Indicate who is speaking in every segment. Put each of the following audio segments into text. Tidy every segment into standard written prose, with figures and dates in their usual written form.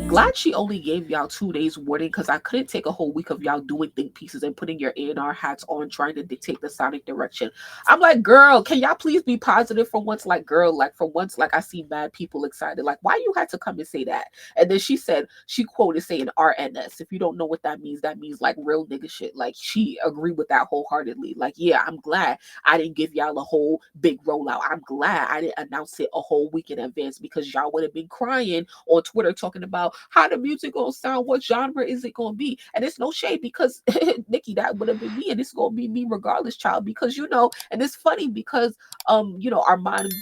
Speaker 1: Glad she only gave y'all 2 days warning because I couldn't take a whole week of y'all doing think pieces and putting your A&R hats on trying to dictate the sonic direction. I'm like, girl, can y'all please be positive for once? Like, girl, like for once, like I see mad people excited. Like, why you had to come and say that? And then she said, she quoted saying RNS. If you don't know what that means like real nigga shit. Like she agreed with that wholeheartedly. Like, yeah, I'm glad I didn't give y'all a whole big rollout. I'm glad I didn't announce it a whole week in advance because y'all would have been crying on Twitter talking about how the music gonna sound, what genre is it gonna be? And it's no shade because Nicki, that would have been me, and it's gonna be me regardless, child. Because and it's funny because Armand,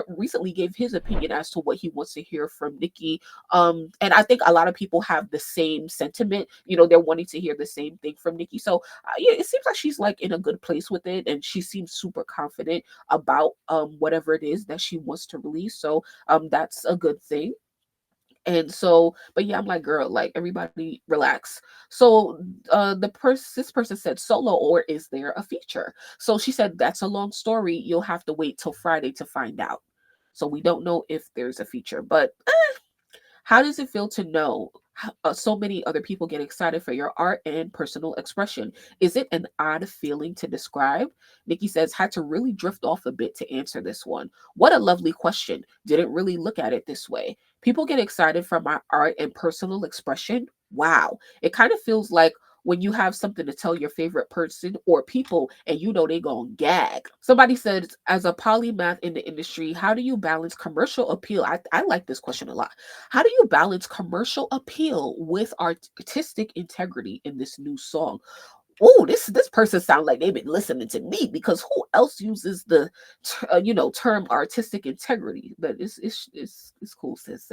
Speaker 1: recently gave his opinion as to what he wants to hear from Nicki. And I think a lot of people have the same sentiment. They're wanting to hear the same thing from Nicki. So yeah, it seems like she's like in a good place with it, and she seems super confident about whatever it is that she wants to release. So that's a good thing. And so, but yeah, I'm like, girl, like everybody relax. So this person said solo, or is there a feature? So she said that's a long story. You'll have to wait till Friday to find out. So we don't know if there's a feature, but how does it feel to know so many other people get excited for your art and personal expression? Is it an odd feeling to describe? Nicki says, had to really drift off a bit to answer this one. What a lovely question. Didn't really look at it this way. People get excited for my art and personal expression. Wow. It kind of feels like when you have something to tell your favorite person or people and they gonna gag. Somebody said, as a polymath in the industry, how do you balance commercial appeal? I like this question a lot. How do you balance commercial appeal with artistic integrity in this new song? Oh, this person sounds like they've been listening to me, because who else uses the term artistic integrity? But it's cool, sis.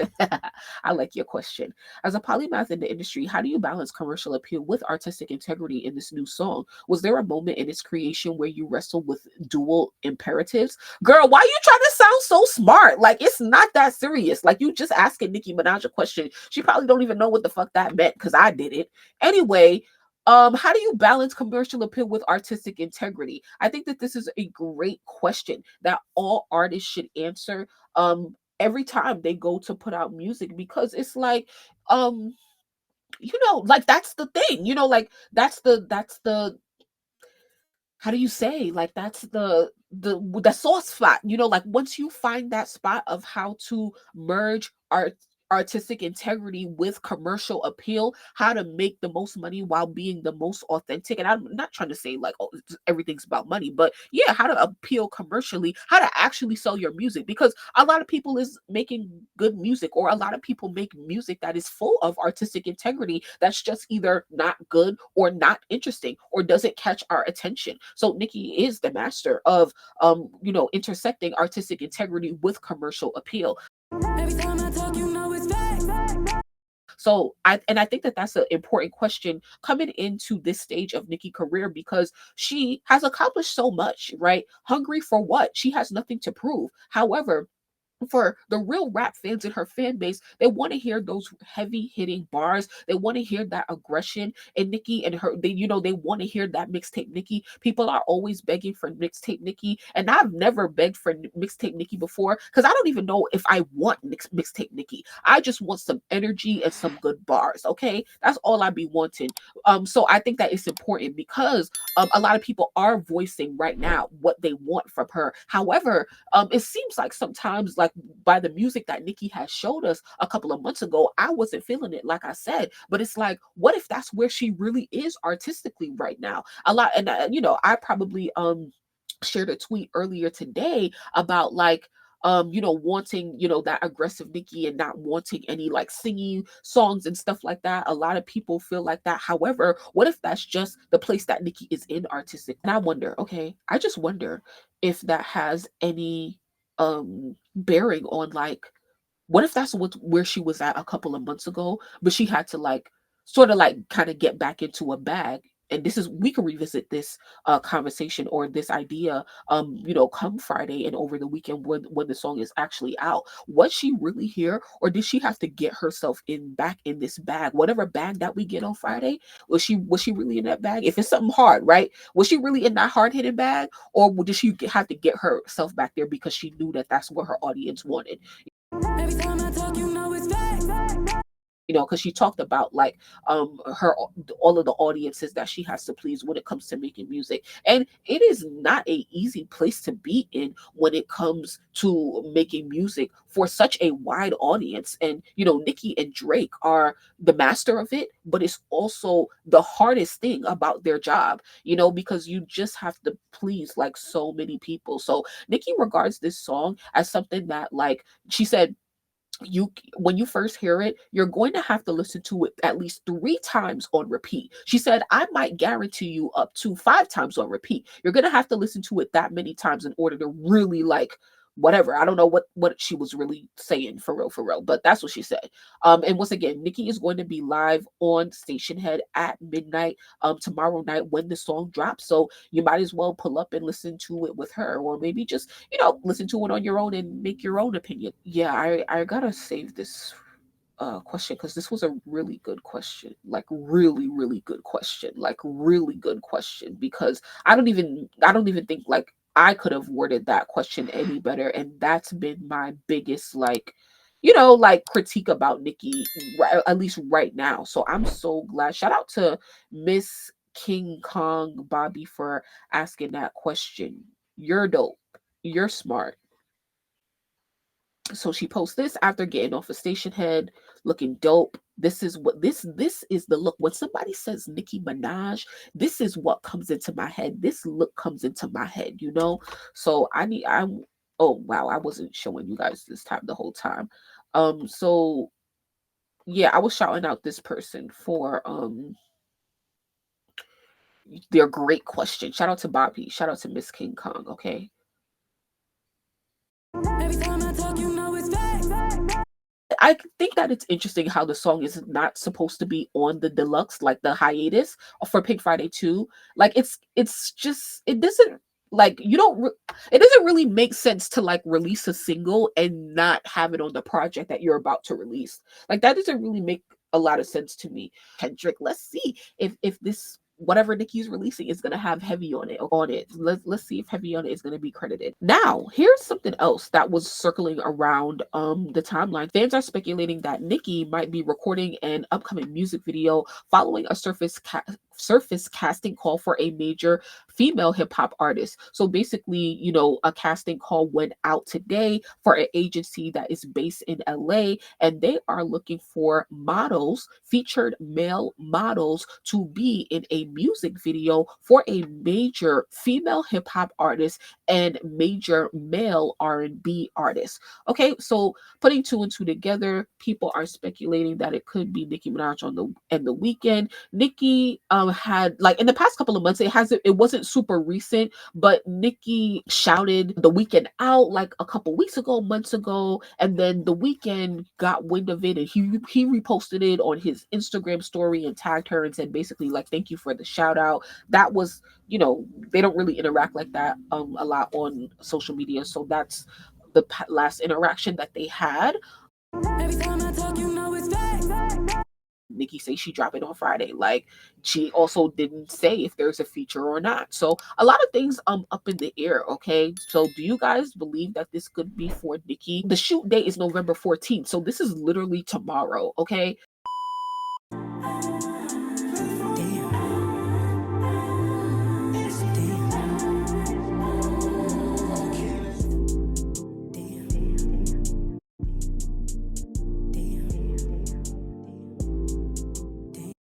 Speaker 1: I like your question. As a polymath in the industry, how do you balance commercial appeal with artistic integrity in this new song? Was there a moment in its creation where you wrestled with dual imperatives? Girl, why you trying to sound so smart? Like, it's not that serious. Like, you just asking Nicki Minaj a question. She probably don't even know what the fuck that meant, because I did it. Anyway, how do you balance commercial appeal with artistic integrity? I think that this is a great question that all artists should answer every time they go to put out music, because it's like, like that's the thing, like that's the how do you say, like that's the soft spot, like once you find that spot of how to merge artistic integrity with commercial appeal, how to make the most money while being the most authentic. And I'm not trying to say like, oh, everything's about money, but yeah, how to appeal commercially, how to actually sell your music, because a lot of people is making good music, or a lot of people make music that is full of artistic integrity that's just either not good or not interesting or doesn't catch our attention. So Nicki is the master of intersecting artistic integrity with commercial appeal. Every time I talk, it's facts. So I think that that's an important question coming into this stage of Nicki's career, because she has accomplished so much, right? Hungry for what? She has nothing to prove. However, for the real rap fans in her fan base, they want to hear those heavy hitting bars. They want to hear that aggression. And Nicki and her, they want to hear that mixtape Nicki. People are always begging for mixtape Nicki, and I've never begged for mixtape Nicki before, because I don't even know if I want mixtape Nicki. I just want some energy and some good bars. Okay, that's all I be wanting. So I think that it's important, because a lot of people are voicing right now what they want from her. However, it seems like sometimes, like by the music that Nicki has showed us a couple of months ago, I wasn't feeling it, like I said. But it's like, what if that's where she really is artistically right now? A lot, and I probably shared a tweet earlier today about like wanting, that aggressive Nicki and not wanting any like singing songs and stuff like that. A lot of people feel like that. However, what if that's just the place that Nicki is in artistic? And I just wonder if that has any bearing on like, what if that's where she was at a couple of months ago, but she had to like sort of like kind of get back into a bag and this is, we can revisit this conversation or this idea, come Friday and over the weekend when the song is actually out. Was she really here, or did she have to get herself in back in this bag, whatever bag that we get on Friday? Was she really in that bag? If it's something hard, right? Was she really in that hard hitting bag, or did she have to get herself back there because she knew that that's what her audience wanted? Every time I talk, it's facts. Because she talked about like her all of the audiences that she has to please when it comes to making music, and it is not a easy place to be in when it comes to making music for such a wide audience. And Nicki and Drake are the master of it, but it's also the hardest thing about their job, because you just have to please like so many people. So Nicki regards this song as something that, like she said, when you first hear it, you're going to have to listen to it at least 3 times on repeat. She said, I might guarantee you up to 5 times on repeat. You're going to have to listen to it that many times in order to really like whatever. I don't know what she was really saying for real, but that's what she said. And once again, Nicki is going to be live on Station Head at midnight tomorrow night when the song drops. So you might as well pull up and listen to it with her, or maybe just listen to it on your own and make your own opinion. Yeah, I gotta save this question, because this was a really good question, like really good question, like really good question, because I don't even think like I could have worded that question any better. And that's been my biggest like like critique about Nicki, right, at least right now. So I'm so glad. Shout out to Miss King Kong Bobby for asking that question. You're dope, you're smart. So she posts this after getting off a station head, looking dope. This is what this is the look. When somebody says Nicki Minaj, this is what comes into my head. This look comes into my head. So I oh wow, I wasn't showing you guys this time the whole time. So yeah, I was shouting out this person for their great question. Shout out to Bobby. Shout out to Miss King Kong, okay? Every time I talk, it's facts. I think that it's interesting how the song is not supposed to be on the deluxe, like the hiatus for Pink Friday 2. Like it's just it doesn't like you don't it doesn't really make sense to like release a single and not have it on the project that you're about to release. Like that doesn't really make a lot of sense to me. Kendrick, let's see if this whatever Nicki's releasing is gonna have Heavy on it. Let's see if Heavy on it is gonna be credited. Now, here's something else that was circling around the timeline. Fans are speculating that Nicki might be recording an upcoming music video following a surface casting call for a major female hip hop artist. So basically, a casting call went out today for an agency that is based in LA, and they are looking for models, featured male models, to be in a music video for a major female hip hop artist and major male R&B artist. Okay, so putting 2 and 2 together, people are speculating that it could be Nicki Minaj on the weekend. Nicki had like in the past couple of months, it wasn't super recent, but Nicki shouted the weekend out like a couple weeks ago, months ago, and then the weekend got wind of it and he reposted it on his Instagram story and tagged her and said basically like thank you for the shout out. That was they don't really interact like that a lot on social media, so that's the last interaction that they had. Every time I talk, it's facts. Nicki says she dropped it on Friday. Like she also didn't say if there's a feature or not. So a lot of things up in the air. Okay. So do you guys believe that this could be for Nicki? The shoot date is November 14th. So this is literally tomorrow. Okay.